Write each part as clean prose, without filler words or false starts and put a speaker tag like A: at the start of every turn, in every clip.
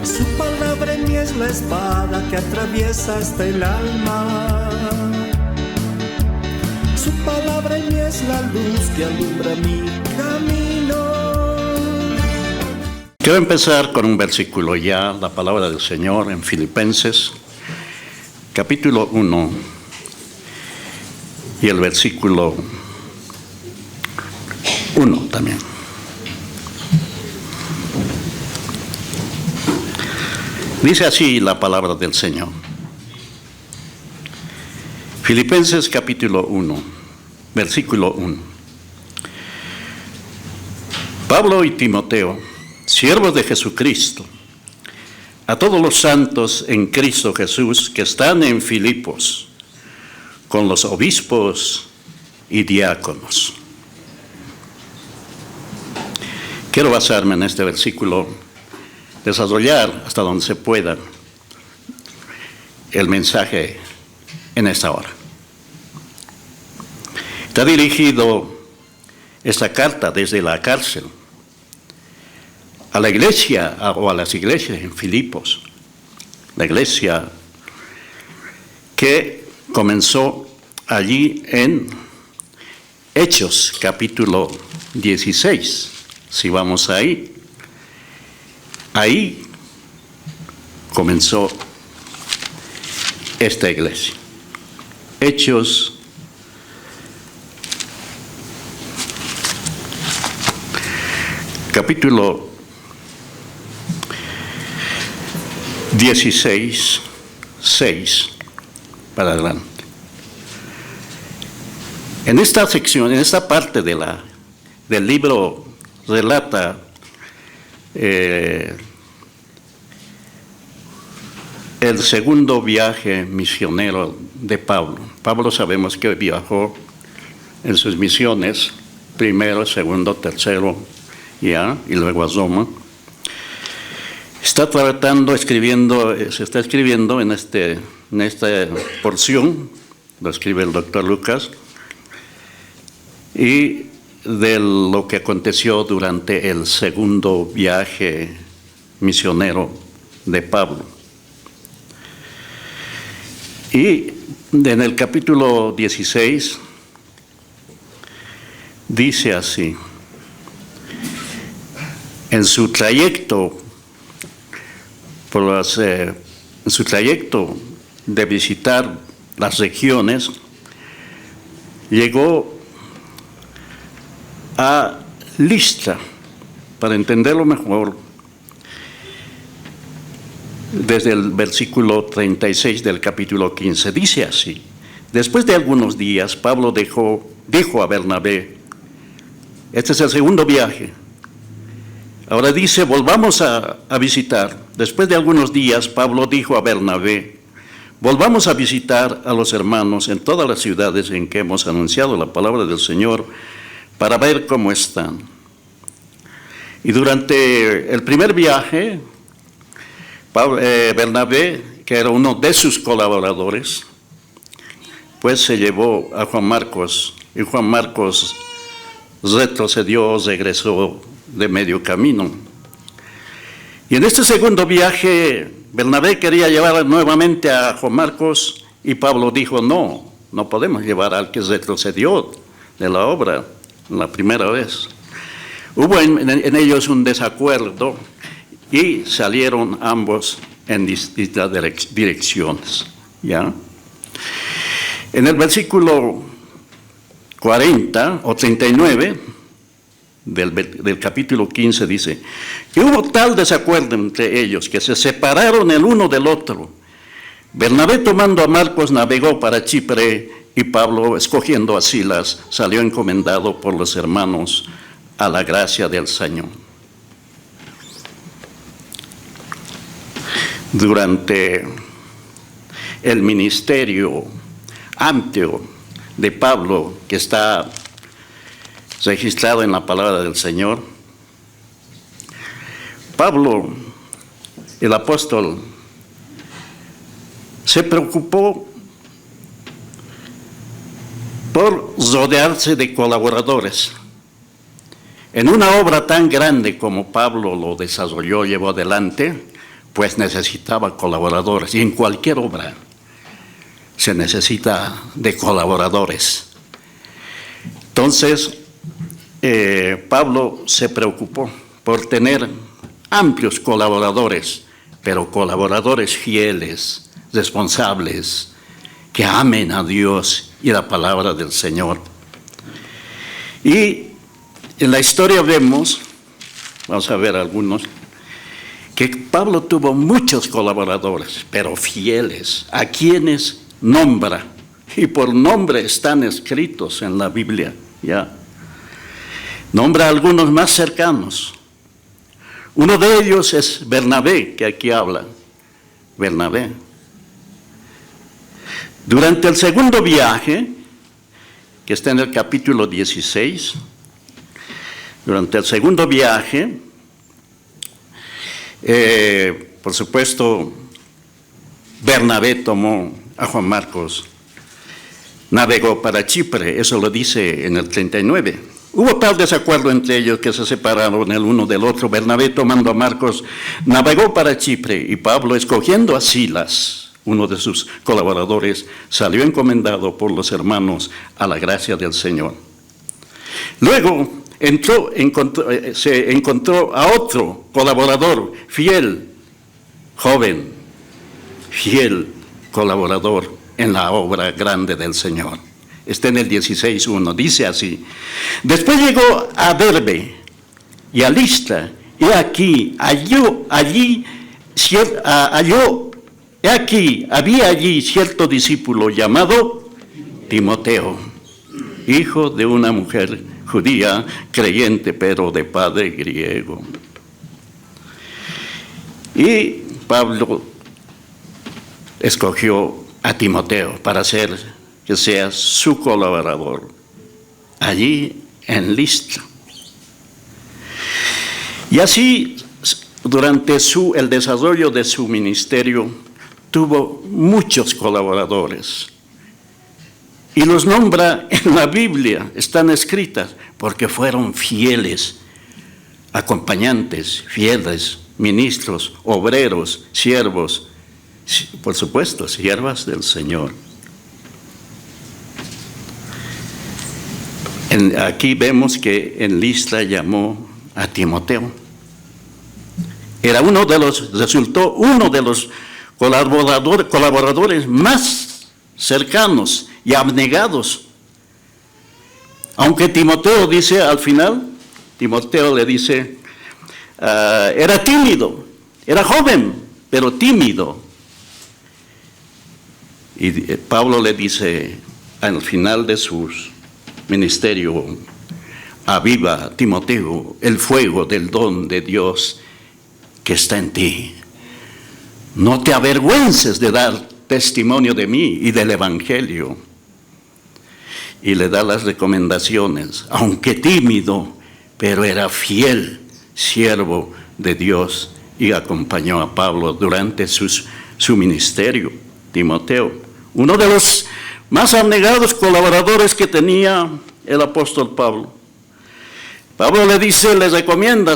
A: Su palabra en mí es la espada que atraviesa hasta el alma. Su palabra en mí es la luz que alumbra mi camino.
B: Quiero empezar con un versículo ya, la palabra del Señor en Filipenses, capítulo 1, y el versículo 1 también. Dice así la palabra del Señor. Filipenses capítulo 1, versículo 1. Pablo y Timoteo, siervos de Jesucristo, a todos los santos en Cristo Jesús que están en Filipos, con los obispos y diáconos. Quiero basarme en este versículo, desarrollar hasta donde se pueda el mensaje en esta hora. Está dirigido esta carta desde la cárcel a la iglesia o a las iglesias en Filipos, la iglesia que comenzó allí en Hechos capítulo 16. Si vamos ahí comenzó esta iglesia. Hechos capítulo 16, 6 para adelante. En esta sección, en esta parte del libro relata el segundo viaje misionero de Pablo. Pablo sabemos que viajó en sus misiones, primero, segundo, tercero, y luego a Roma. Se está escribiendo en esta porción, lo escribe el doctor Lucas, y de lo que aconteció durante el segundo viaje misionero de Pablo. Y en el capítulo 16 dice así: en su trayecto de visitar las regiones, llegó a Listra. Para entenderlo mejor, desde el versículo 36 del capítulo 15, dice así: después de algunos días, Pablo dijo a Bernabé, este es el segundo viaje, ahora dice, volvamos a visitar. Después de algunos días, Pablo dijo a Bernabé, volvamos a visitar a los hermanos en todas las ciudades en que hemos anunciado la palabra del Señor, para ver cómo están. Y durante el primer viaje, Bernabé, que era uno de sus colaboradores, pues se llevó a Juan Marcos, y Juan Marcos regresó de medio camino. Y en este segundo viaje, Bernabé quería llevar nuevamente a Juan Marcos, y Pablo dijo, no podemos llevar al que retrocedió de la obra la primera vez. Hubo en ellos un desacuerdo y salieron ambos en distintas direcciones. ¿Ya? En el versículo 40 o 39 del capítulo 15 dice, y hubo tal desacuerdo entre ellos que se separaron el uno del otro. Bernabé, tomando a Marcos, navegó para Chipre, y Pablo, escogiendo a Silas, salió encomendado por los hermanos a la gracia del Señor. Durante el ministerio amplio de Pablo, que está registrado en la palabra del Señor, Pablo, el apóstol, se preocupó por rodearse de colaboradores. En una obra tan grande como Pablo lo desarrolló, llevó adelante, pues necesitaba colaboradores. Y en cualquier obra se necesita de colaboradores. Entonces, Pablo se preocupó por tener amplios colaboradores, pero colaboradores fieles, responsables, que amen a Dios y la palabra del Señor. Y en la historia vemos, vamos a ver algunos, que Pablo tuvo muchos colaboradores, pero fieles, a quienes nombra, y por nombre están escritos en la Biblia, ¿ya? Nombra a algunos más cercanos. Uno de ellos es Bernabé, que aquí habla. Bernabé. Durante el segundo viaje, que está en el capítulo 16, durante el segundo viaje, por supuesto, Bernabé tomó a Juan Marcos, navegó para Chipre, eso lo dice en el 39. Hubo tal desacuerdo entre ellos que se separaron el uno del otro. Bernabé, tomando a Marcos, navegó para Chipre, y Pablo, escogiendo a Silas, uno de sus colaboradores, salió encomendado por los hermanos a la gracia del Señor. Luego se encontró a otro colaborador fiel, joven, fiel colaborador en la obra grande del Señor. Está en el 16:1, dice así: después llegó a Derbe y a Listra, y había allí cierto discípulo llamado Timoteo, hijo de una mujer judía, creyente, pero de padre griego. Y Pablo escogió a Timoteo para que sea su colaborador allí en Listra. Y así, durante el desarrollo de su ministerio, tuvo muchos colaboradores. Y los nombra en la Biblia, están escritas, porque fueron fieles, acompañantes, fieles, ministros, obreros, siervos, por supuesto, siervas del Señor. Aquí vemos que en Listra llamó a Timoteo. Resultó uno de los colaboradores más cercanos y abnegados. Aunque Timoteo dice al final, Timoteo le dice, era tímido, era joven, pero tímido. Y Pablo le dice al final de su ministerio: aviva, Timoteo, el fuego del don de Dios que está en ti. No te avergüences de dar testimonio de mí y del Evangelio. Y le da las recomendaciones, aunque tímido, pero era fiel siervo de Dios, y acompañó a Pablo durante su ministerio. Timoteo, uno de los más abnegados colaboradores que tenía el apóstol Pablo. Pablo le dice, le recomienda,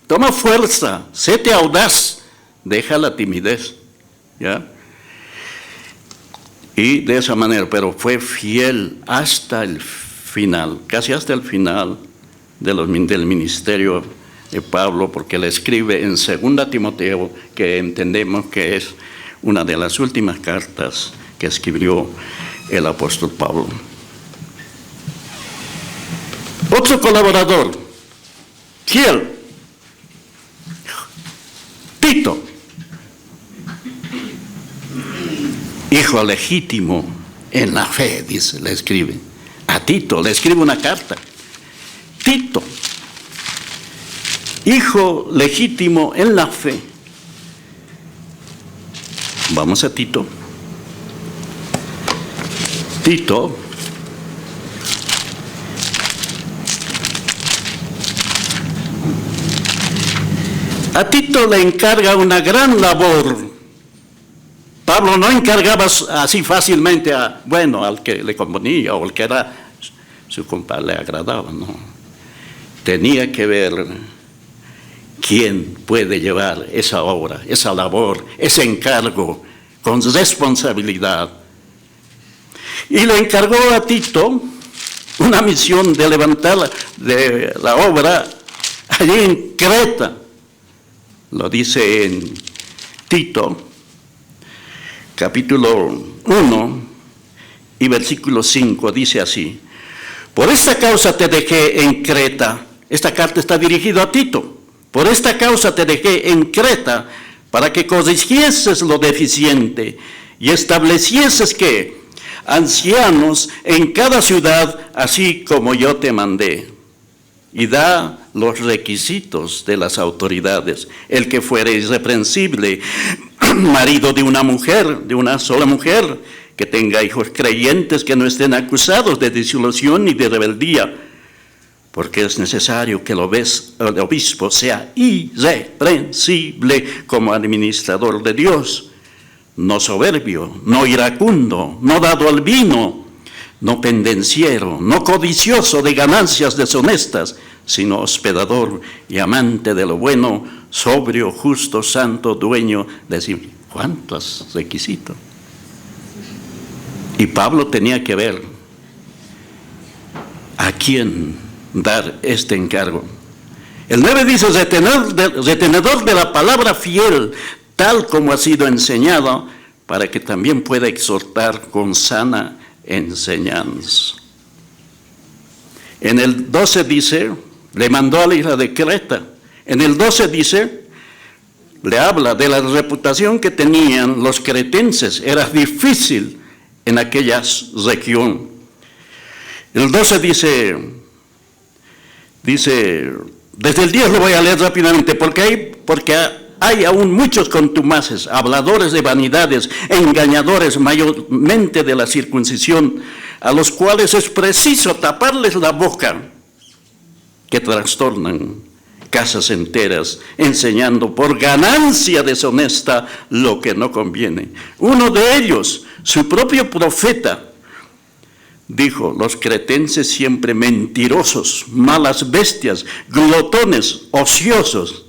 B: toma fuerza, séte audaz, deja la timidez, ¿ya? Y de esa manera, pero fue fiel hasta el final, casi hasta el final del ministerio de Pablo, porque le escribe en 2 Timoteo, que entendemos que es una de las últimas cartas que escribió el apóstol Pablo. Otro colaborador, fiel, Tito, hijo legítimo en la fe, dice, le escribe. A Tito le escribe una carta. Tito, hijo legítimo en la fe. Vamos a Tito. Tito, a Tito le encarga una gran labor. Pablo no encargaba así fácilmente al que le convenía o al que era su compadre, le agradaba, no. Tenía que ver ¿quién puede llevar esa obra, esa labor, ese encargo con responsabilidad? Y le encargó a Tito una misión de levantar la obra allí en Creta. Lo dice en Tito, capítulo 1 y versículo 5, dice así: por esta causa te dejé en Creta. Esta carta está dirigida a Tito. Por esta causa te dejé en Creta, para que corrigieses lo deficiente y establecieses que ancianos en cada ciudad, así como yo te mandé. Y da los requisitos de las autoridades: el que fuere irreprensible, marido de una mujer, de una sola mujer, que tenga hijos creyentes, que no estén acusados de disolución ni de rebeldía, porque es necesario que el obispo sea irreprensible como administrador de Dios, no soberbio, no iracundo, no dado al vino, no pendenciero, no codicioso de ganancias deshonestas, sino hospedador y amante de lo bueno, sobrio, justo, santo, dueño de sí. ¿Cuántos requisitos? Y Pablo tenía que ver a quién dar este encargo. El 9 dice: retenedor de la palabra fiel, tal como ha sido enseñado, para que también pueda exhortar con sana enseñanza. En el 12 dice, le mandó a la isla de Creta. En el 12 dice, le habla de la reputación que tenían los cretenses. Era difícil en aquella región. El 12 dice, desde el 10 lo voy a leer rápidamente, porque hay aún muchos contumaces, habladores de vanidades, engañadores mayormente de la circuncisión, a los cuales es preciso taparles la boca, que trastornan casas enteras, enseñando por ganancia deshonesta lo que no conviene. Uno de ellos, su propio profeta, dijo: los cretenses siempre mentirosos, malas bestias, glotones, ociosos.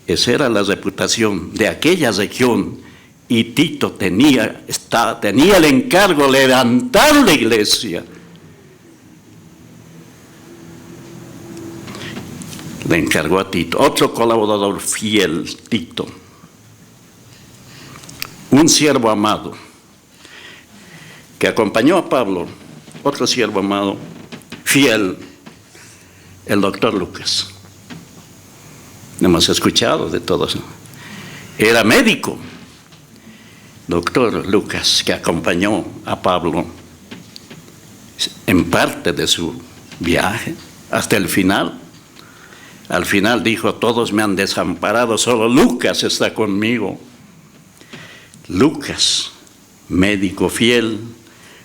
B: Esa era la reputación de aquella región, y Tito tenía el encargo de levantar la iglesia. Le encargó a Tito, otro colaborador fiel, Tito, un siervo amado, que acompañó a Pablo, otro siervo amado, fiel, el doctor Lucas. Hemos escuchado de todos. Era médico, doctor Lucas, que acompañó a Pablo en parte de su viaje hasta el final. Al final dijo: todos me han desamparado, solo Lucas está conmigo. Lucas, médico fiel,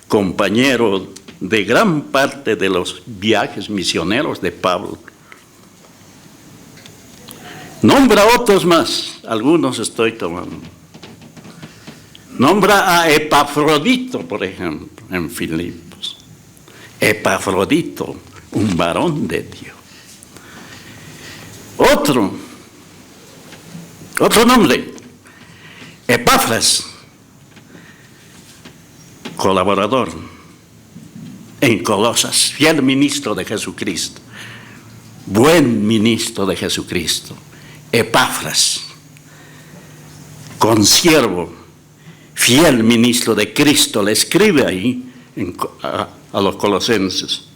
B: compañero de gran parte de los viajes misioneros de Pablo. Nombra otros más, algunos estoy tomando. Nombra a Epafrodito, por ejemplo, en Filipos. Epafrodito, un varón de Dios. Otro nombre, Epafras, colaborador en Colosas, fiel ministro de Jesucristo, buen ministro de Jesucristo. Epafras, consiervo, fiel ministro de Cristo, le escribe ahí a los colosenses.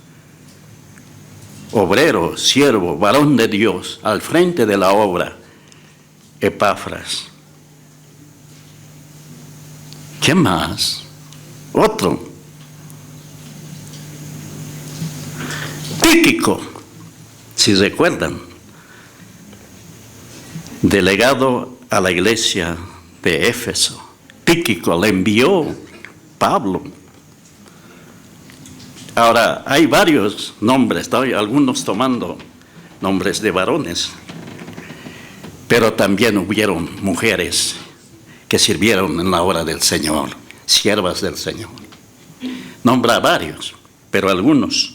B: Obrero, siervo, varón de Dios, al frente de la obra, Epafras. ¿Qué más? Otro. Tíquico, si recuerdan, delegado a la iglesia de Éfeso. Tíquico le envió Pablo. Ahora, hay varios nombres, algunos tomando nombres de varones, pero también hubieron mujeres que sirvieron en la obra del Señor, siervas del Señor. Nombra varios, pero algunos.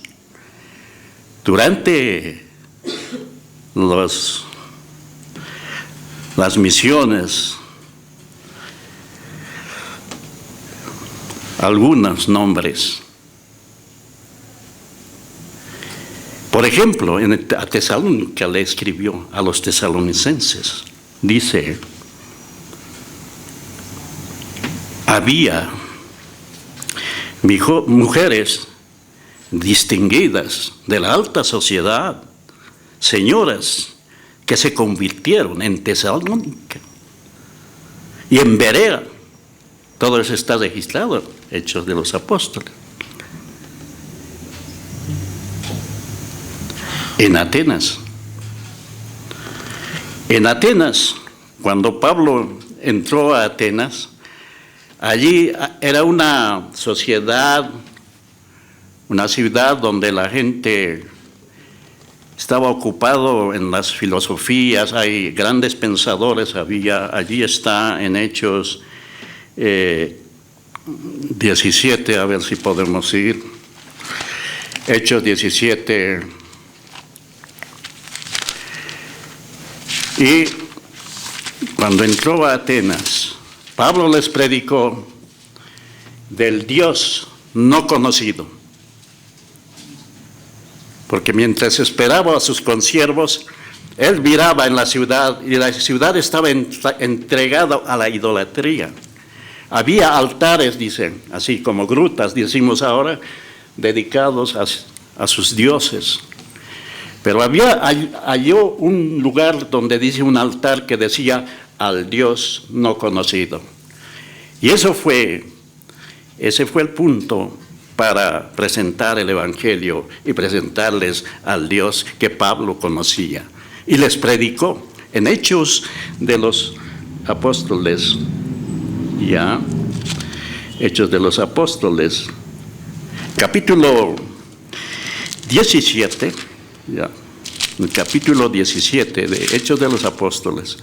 B: Durante las misiones, algunos nombres. Por ejemplo, a Tesalónica le escribió a los tesalonicenses, dice, había mujeres distinguidas de la alta sociedad, señoras que se convirtieron en Tesalónica y en Berea. Todo eso está registrado, Hechos de los Apóstoles. En Atenas, cuando Pablo entró a Atenas, allí era una sociedad, una ciudad donde la gente estaba ocupado en las filosofías, hay grandes pensadores, allí está en Hechos 17, a ver si podemos ir. Hechos 17. Y cuando entró a Atenas, Pablo les predicó del Dios no conocido. Porque mientras esperaba a sus consiervos, él miraba en la ciudad y la ciudad estaba entregada a la idolatría. Había altares, dicen, así como grutas, decimos ahora, dedicados a sus dioses. Pero halló un lugar donde dice un altar que decía al Dios no conocido. Y ese fue el punto para presentar el Evangelio y presentarles al Dios que Pablo conocía. Y les predicó en Hechos de los Apóstoles, Hechos de los Apóstoles, capítulo 17, el capítulo 17 de Hechos de los Apóstoles,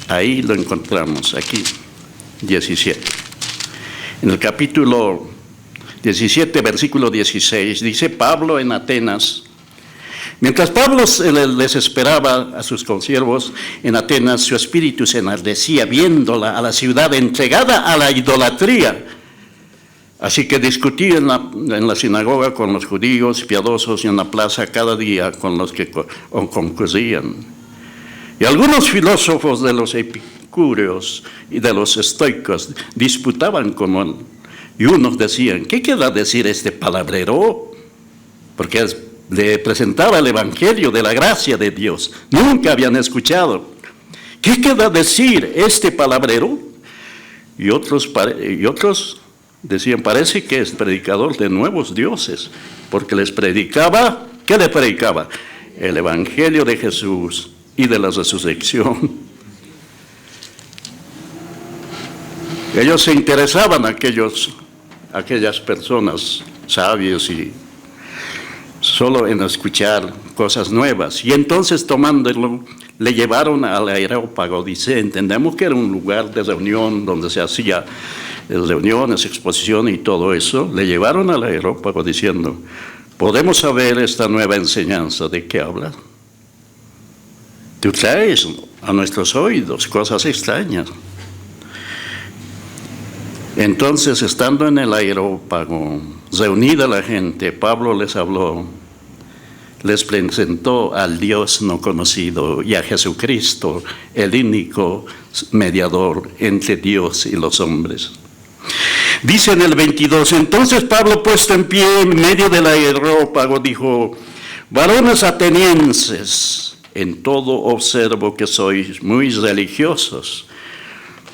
B: ahí lo encontramos, aquí, 17. En el capítulo 17, versículo 16, dice Pablo en Atenas, mientras Pablo les esperaba a sus consiervos en Atenas, su espíritu se enardecía viéndola a la ciudad entregada a la idolatría. Así que discutía en la sinagoga con los judíos piadosos y en la plaza cada día con los que concurrían. Y algunos filósofos de los epicúreos y de los estoicos disputaban con él. Y unos decían, ¿qué querrá decir este palabrero? Porque le presentaba el evangelio de la gracia de Dios. Nunca habían escuchado. ¿Qué querrá decir este palabrero? Y otros decían, parece que es predicador de nuevos dioses, porque les predicaba, ¿qué les predicaba? El evangelio de Jesús y de la resurrección. Ellos se interesaban, aquellas personas sabias y solo en escuchar cosas nuevas. Y entonces tomándolo, le llevaron al Areópago. Dice, entendemos que era un lugar de reunión donde se hacía reuniones, exposiciones y todo eso. Le llevaron al Areópago diciendo, ¿podemos saber esta nueva enseñanza de qué habla? Tú traes a nuestros oídos cosas extrañas. Entonces, estando en el Areópago, reunida la gente, Pablo les habló, les presentó al Dios no conocido y a Jesucristo, el único mediador entre Dios y los hombres. Dice en el 22, entonces Pablo, puesto en pie en medio del Areópago, dijo, varones atenienses, en todo observo que sois muy religiosos,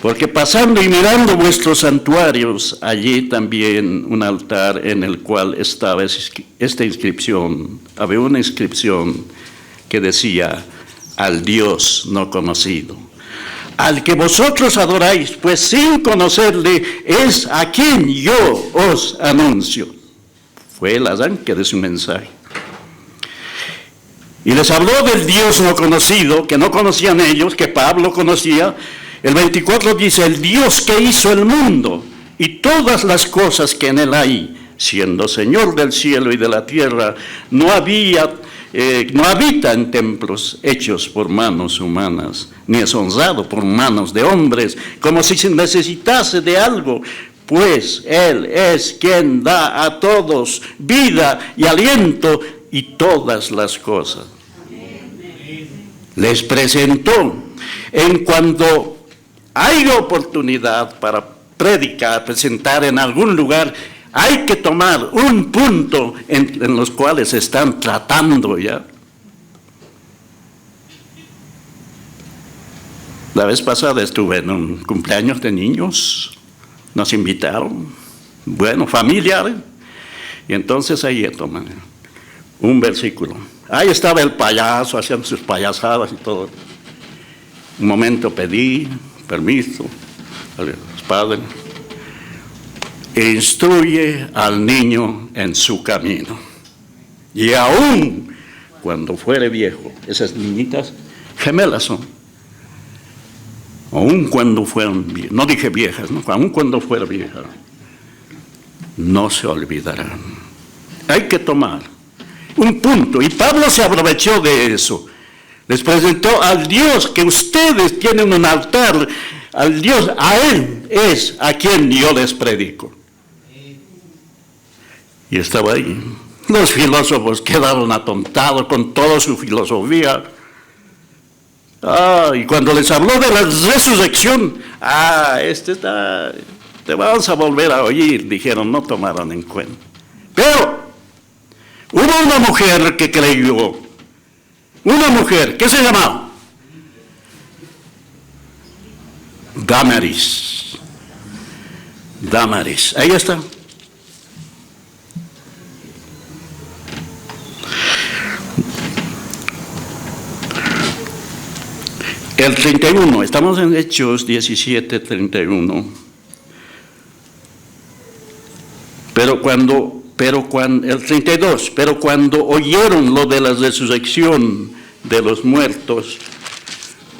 B: porque pasando y mirando vuestros santuarios, allí también un altar en el cual estaba esta inscripción, había una inscripción que decía, al Dios no conocido. Al que vosotros adoráis, pues sin conocerle, es a quien yo os anuncio. Fue el arranque de su mensaje. Y les habló del Dios no conocido, que no conocían ellos, que Pablo conocía. El 24 dice, el Dios que hizo el mundo y todas las cosas que en él hay, siendo Señor del cielo y de la tierra, no había no habita en templos hechos por manos humanas, ni es honrado por manos de hombres, como si se necesitase de algo, pues Él es quien da a todos vida y aliento y todas las cosas. Les presentó en cuanto hay oportunidad para predicar, presentar en algún lugar, hay que tomar un punto en los cuales están tratando ya. La vez pasada estuve en un cumpleaños de niños, nos invitaron, bueno, familiares, y entonces ahí toman un versículo. Ahí estaba el payaso haciendo sus payasadas y todo. Un momento pedí permiso a los padres. Instruye al niño en su camino. Y aún cuando fuere viejo, esas niñitas gemelas son. Aún cuando fueron viejas, no dije viejas, ¿no? Aún cuando fuera vieja, no se olvidarán. Hay que tomar un punto, y Pablo se aprovechó de eso. Les presentó al Dios que ustedes tienen un altar, al Dios, a Él es a quien yo les predico. Y estaba ahí. Los filósofos quedaron atontados con toda su filosofía. Y cuando les habló de la resurrección, te vamos a volver a oír, dijeron, no tomaron en cuenta. Pero hubo una mujer que creyó, una mujer, ¿qué se llamaba? Damaris, ahí está. El 31, estamos en Hechos 17, 31. El 32, pero cuando oyeron lo de la resurrección de los muertos,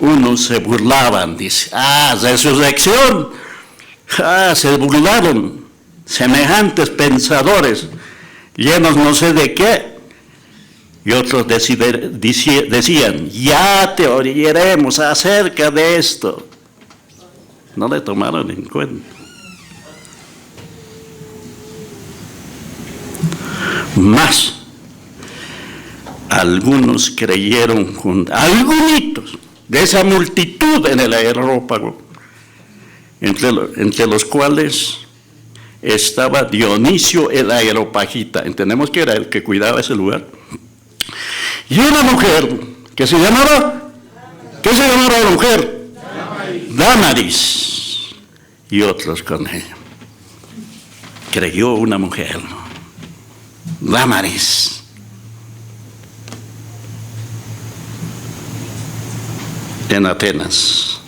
B: unos se burlaban, dice, resurrección, se burlaron, semejantes pensadores, llenos no sé de qué. Y otros decían, ya te oiremos acerca de esto. No le tomaron en cuenta. Más, algunos creyeron algunos de esa multitud en el areópago, entre los cuales estaba Dionisio el Areopagita. Entendemos que era el que cuidaba ese lugar. Y una mujer que se llamaba, ¿qué se llamaba la mujer? Damaris. Y otros con ella. Creyó una mujer, Damaris. En Atenas.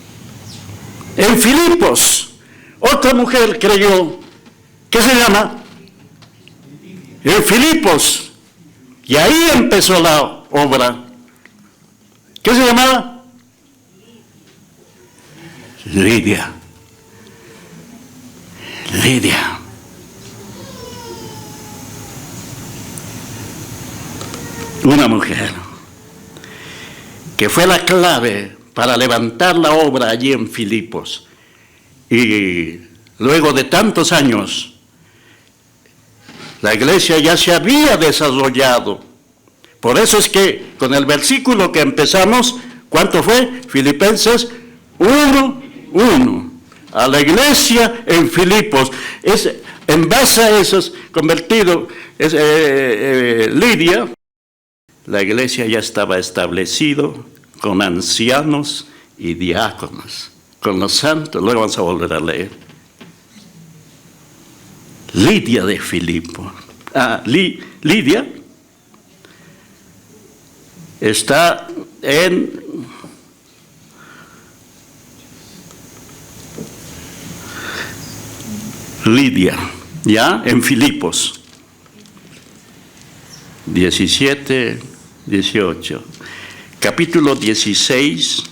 B: En Filipos, otra mujer creyó, ¿qué se llama? En Filipos. Y ahí empezó la obra. ¿Qué se llamaba? Lidia. Una mujer que fue la clave para levantar la obra allí en Filipos. Y luego de tantos años, la iglesia ya se había desarrollado. Por eso es que con el versículo que empezamos, ¿cuánto fue? Filipenses 1:1. A la iglesia en Filipos. En base a esos convertidos, Lidia, la iglesia ya estaba establecido con ancianos y diáconos, con los santos. Luego vamos a volver a leer. Lidia de Filipo. Lidia está en Lidia, ya en Filipos 17, 18, capítulo 16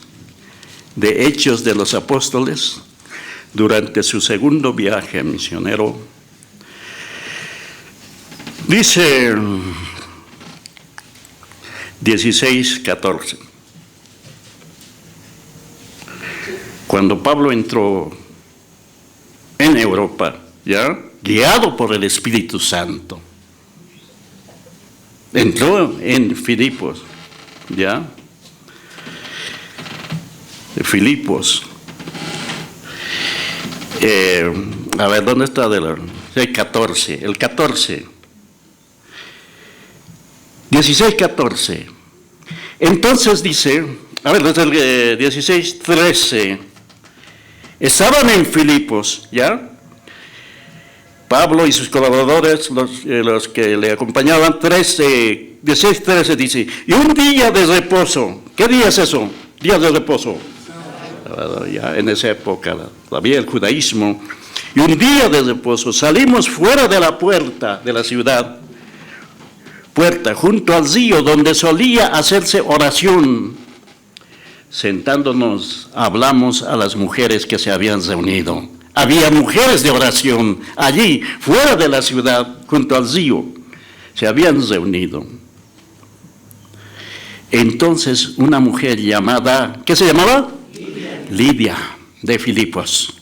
B: de Hechos de los Apóstoles, durante su segundo viaje misionero. Dice, 16, 14. Cuando Pablo entró en Europa, ¿ya? Guiado por el Espíritu Santo, entró en Filipos, ¿ya? Filipos. A ver, ¿dónde está? El 14. 16, 14. Entonces dice, a ver, desde el 16, 13. Estaban en Filipos, ¿ya? Pablo y sus colaboradores, los que le acompañaban, 16, 13 dice, y un día de reposo. ¿Qué día es eso? Día de reposo. Ya en esa época había el judaísmo. Y un día de reposo salimos fuera de la puerta de la ciudad, junto al río donde solía hacerse oración. Sentándonos, hablamos a las mujeres que se habían reunido. Había mujeres de oración allí, fuera de la ciudad, junto al río. Se habían reunido. Entonces una mujer llamada, ¿qué se llamaba? Lidia, de Filipos,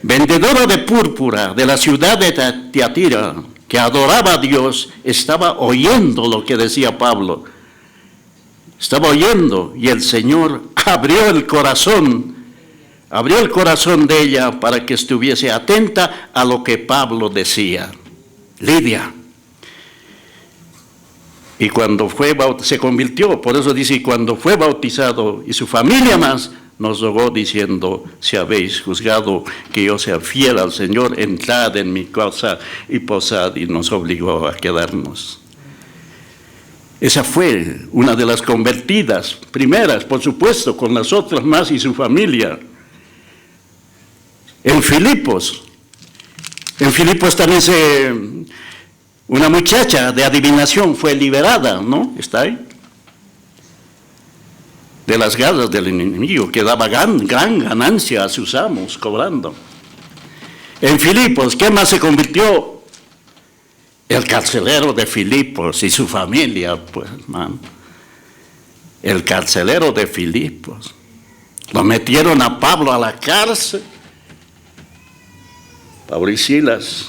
B: vendedora de púrpura de la ciudad de Tiatira, que adoraba a Dios, estaba oyendo lo que decía Pablo. Estaba oyendo y el Señor abrió el corazón de ella para que estuviese atenta a lo que Pablo decía. Lidia. Y cuando se convirtió, por eso dice, cuando fue bautizado y su familia más, nos rogó diciendo, si habéis juzgado que yo sea fiel al Señor, entrad en mi casa y posad, y nos obligó a quedarnos. Esa fue una de las convertidas primeras, por supuesto, con las otras más y su familia. En Filipos también una muchacha de adivinación fue liberada, ¿no? ¿Está ahí? De las garras del enemigo, que daba gran ganancia a sus amos, cobrando. En Filipos, ¿qué más se convirtió? El carcelero de Filipos y su familia, pues, man. El carcelero de Filipos. Lo metieron a Pablo a la cárcel. Pablo y Silas.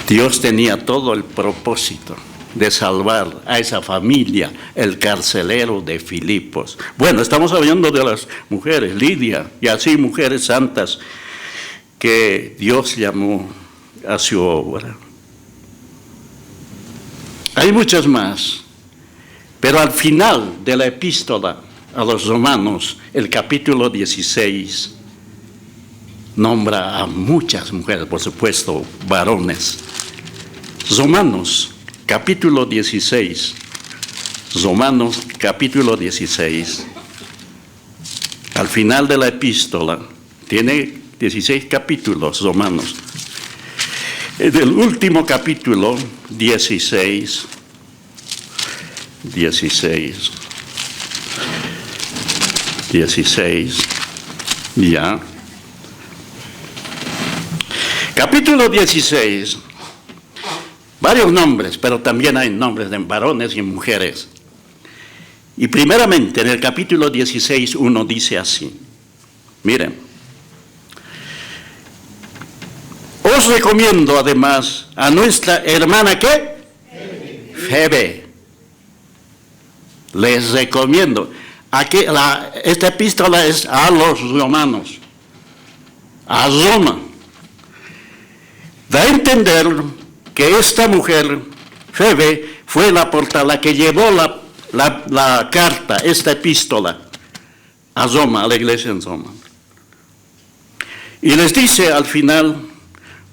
B: Dios tenía todo el propósito de salvar a esa familia, el carcelero de Filipos. Bueno, estamos hablando de las mujeres, Lidia, y así mujeres santas que Dios llamó a su obra. Hay muchas más, pero al final de la epístola a los romanos, el capítulo 16, nombra a muchas mujeres, por supuesto, varones. Romanos, capítulo 16. Romanos, capítulo 16. Al final de la epístola, tiene 16 capítulos, Romanos. En el último capítulo, 16, ya. Capítulo 16. Varios nombres, pero también hay nombres de varones y mujeres. Y primeramente, en el capítulo 16, uno dice así. Miren. Os recomiendo además a nuestra hermana, ¿qué? Febe. Les recomiendo. Aquí, esta epístola es a los romanos. A Roma. Da a entender que esta mujer, Febe, fue la que llevó la carta, esta epístola, a Roma, a la iglesia en Roma. Y les dice al final,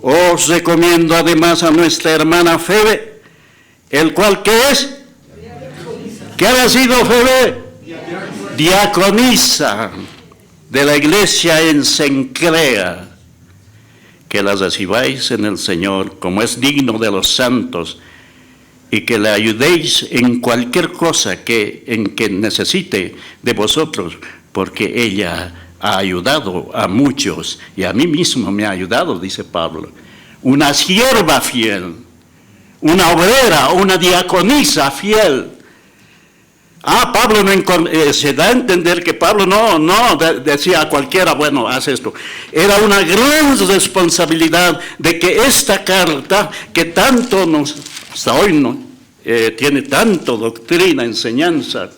B: os recomiendo además a nuestra hermana Febe, el cual, ¿qué es? ¿Qué ha sido Febe? Diaconisa de la iglesia en Cencrea. Que la recibáis en el Señor, como es digno de los santos, y que le ayudéis en cualquier cosa en que necesite de vosotros, porque ella ha ayudado a muchos, y a mí mismo me ha ayudado, dice Pablo. Una sierva fiel, una obrera, una diaconisa fiel, Pablo se da a entender que Pablo no decía a cualquiera, bueno, haz esto. Era una gran responsabilidad de que esta carta, que tanto hasta hoy tiene tanto doctrina, enseñanza,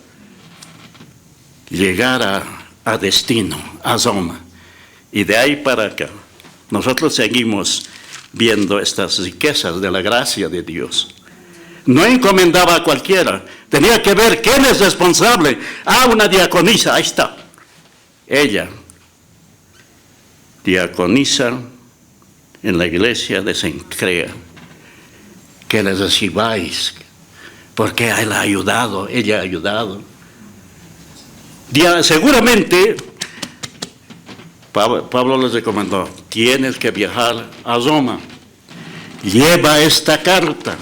B: llegara a destino, a Roma. Y de ahí para acá, nosotros seguimos viendo estas riquezas de la gracia de Dios. No encomendaba a cualquiera, tenía que ver quién es responsable. Una diaconisa, ahí está. Ella, diaconisa en la iglesia de Cencrea, que les recibáis, porque ella ha ayudado. Seguramente Pablo les recomendó, tienes que viajar a Roma, lleva esta carta.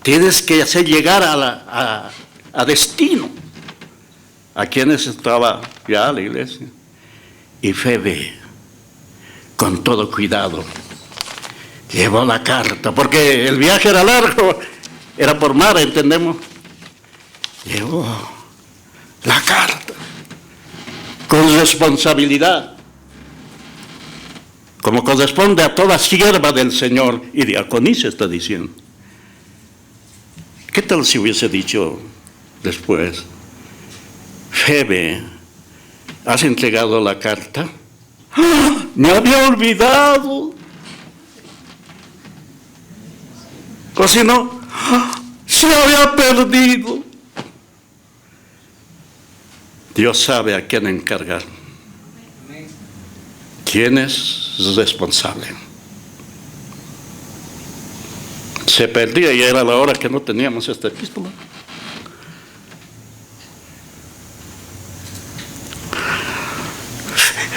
B: Tienes que hacer llegar a destino a quienes estaba ya la iglesia. Y Febe, con todo cuidado, llevó la carta, porque el viaje era largo, era por mar, entendemos. Llevó la carta con responsabilidad, como corresponde a toda sierva del Señor, y diaconisa está diciendo. ¿Qué tal si hubiese dicho después, Febe, ¿has entregado la carta? Me había olvidado. O si no, se había perdido. Dios sabe a quién encargar. ¿Quién es responsable? Se perdía y era la hora que no teníamos esta epístola.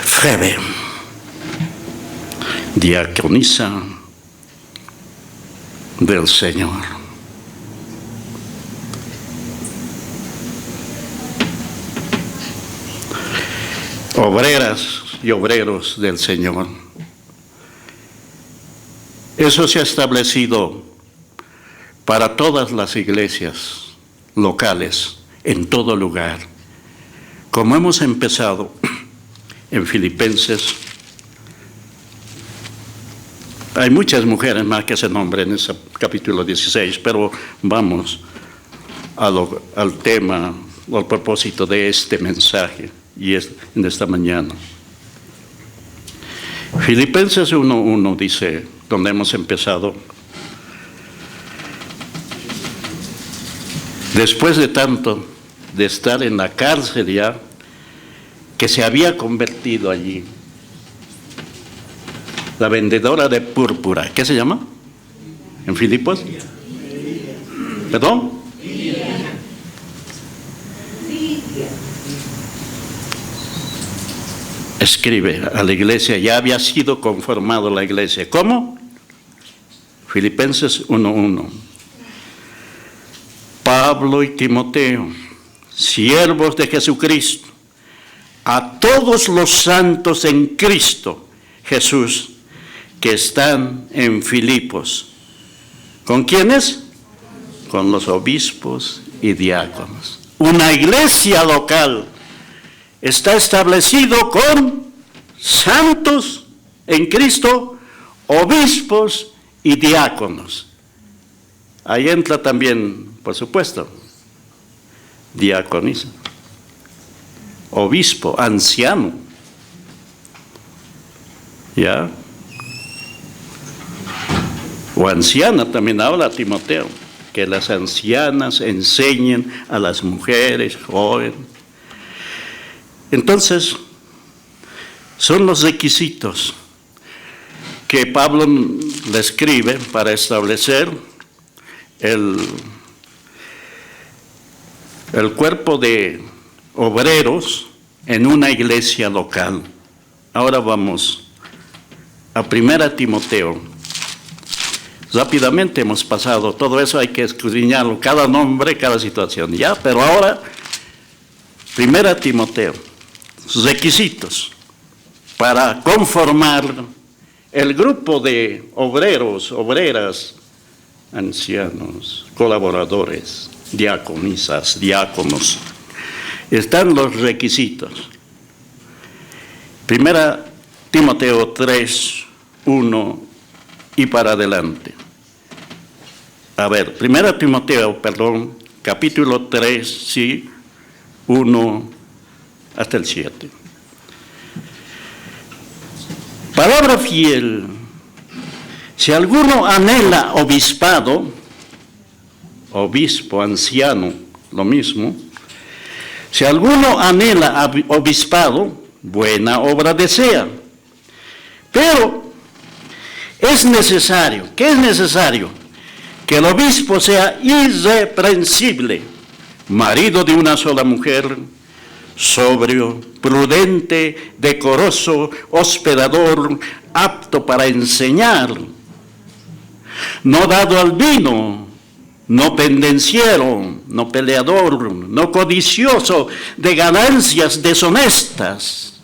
B: Febe, diaconisa del Señor. Obreras y obreros del Señor. Eso se ha establecido para todas las iglesias locales, en todo lugar. Como hemos empezado en Filipenses, hay muchas mujeres más que se nombran en ese capítulo 16, pero vamos al tema, al propósito de este mensaje, y es en esta mañana. Filipenses 1:1 dice, donde hemos empezado, después de tanto de estar en la cárcel ya, que se había convertido allí, la vendedora de púrpura, ¿qué se llama? ¿En Filipos? ¿Perdón? Escribe a la iglesia, ya había sido conformado la iglesia. ¿Cómo? Filipenses 1:1. Pablo y Timoteo, siervos de Jesucristo, a todos los santos en Cristo Jesús que están en Filipos. ¿Con quiénes? Con los obispos y diáconos. Una iglesia local está establecido con santos en Cristo, obispos y diáconos. Ahí entra también, por supuesto, diaconisa, obispo, anciano. ¿Ya? O anciana, también habla Timoteo, que las ancianas enseñen a las mujeres jóvenes. Entonces, son los requisitos que Pablo le escribe para establecer el cuerpo de obreros en una iglesia local. Ahora vamos a 1 Timoteo. Rápidamente hemos pasado, todo eso hay que escudriñarlo, cada nombre, cada situación, ya, pero ahora, 1 Timoteo, requisitos para conformar el grupo de obreros, obreras, ancianos, colaboradores diaconisas, diáconos. Están los requisitos. Primera Timoteo 3, 1 y para adelante. A ver, Primera Timoteo, capítulo 3, sí, 1 hasta el 7. Palabra fiel. Si alguno anhela obispado, obispo, anciano, lo mismo. Si alguno anhela obispado, buena obra desea. Pero es necesario, ¿qué es necesario? Que el obispo sea irreprensible, marido de una sola mujer, sobrio, prudente, decoroso, hospedador, apto para enseñar, no dado al vino, no pendenciero, no peleador, no codicioso de ganancias deshonestas,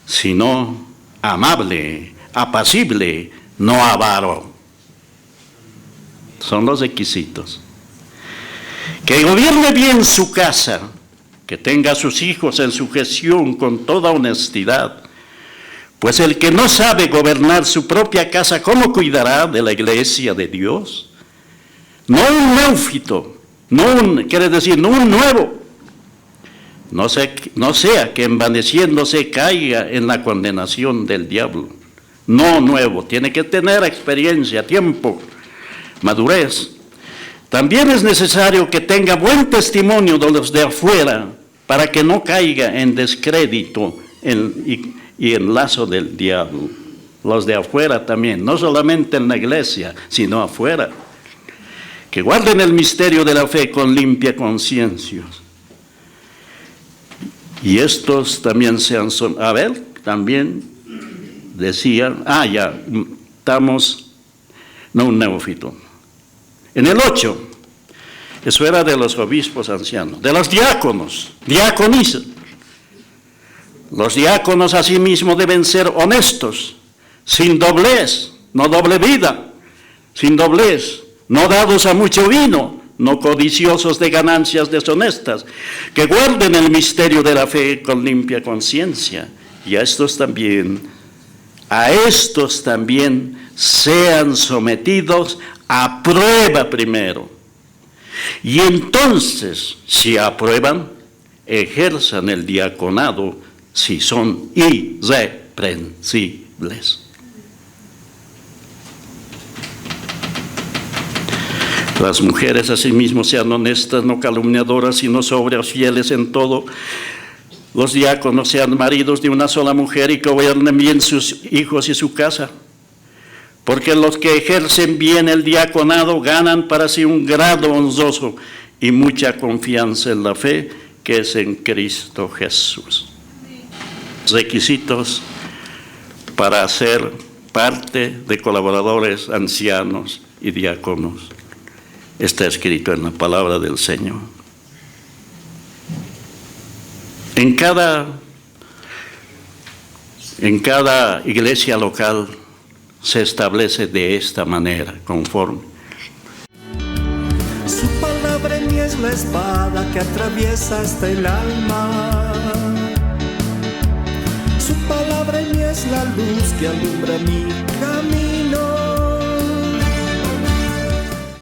B: sino amable, apacible, no avaro. Son los requisitos. Que gobierne bien su casa, que tenga a sus hijos en su gestión con toda honestidad, pues el que no sabe gobernar su propia casa, ¿cómo cuidará de la iglesia de Dios? No un neófito, no un nuevo. No sea que envaneciéndose caiga en la condenación del diablo. No nuevo, tiene que tener experiencia, tiempo, madurez. También es necesario que tenga buen testimonio de los de afuera para que no caiga en descrédito y en lazo del diablo. Los de afuera también, no solamente en la iglesia, sino afuera. Que guarden el misterio de la fe con limpia conciencia. Y estos también también decían, no un neófito. En el 8, eso era de los obispos ancianos, de los diáconos, diaconisas. Los diáconos asimismo deben ser honestos, sin doblez, no doble vida, sin doblez, no dados a mucho vino, no codiciosos de ganancias deshonestas, que guarden el misterio de la fe con limpia conciencia. Y a estos también sean sometidos a prueba primero. Y entonces, si aprueban, ejerzan el diaconado si son irreprensibles. Las mujeres asimismo sean honestas, no calumniadoras, sino sobrias, fieles en todo. Los diáconos sean maridos de una sola mujer y que gobiernen bien sus hijos y su casa. Porque los que ejercen bien el diaconado ganan para sí un grado honroso y mucha confianza en la fe que es en Cristo Jesús. Requisitos para ser parte de colaboradores ancianos y diáconos. Está escrito en la palabra del Señor. En cada iglesia local se establece de esta manera, conforme.
A: Su palabra en mí es la espada que atraviesa hasta el alma. Su palabra en mí es la luz que alumbra mi camino.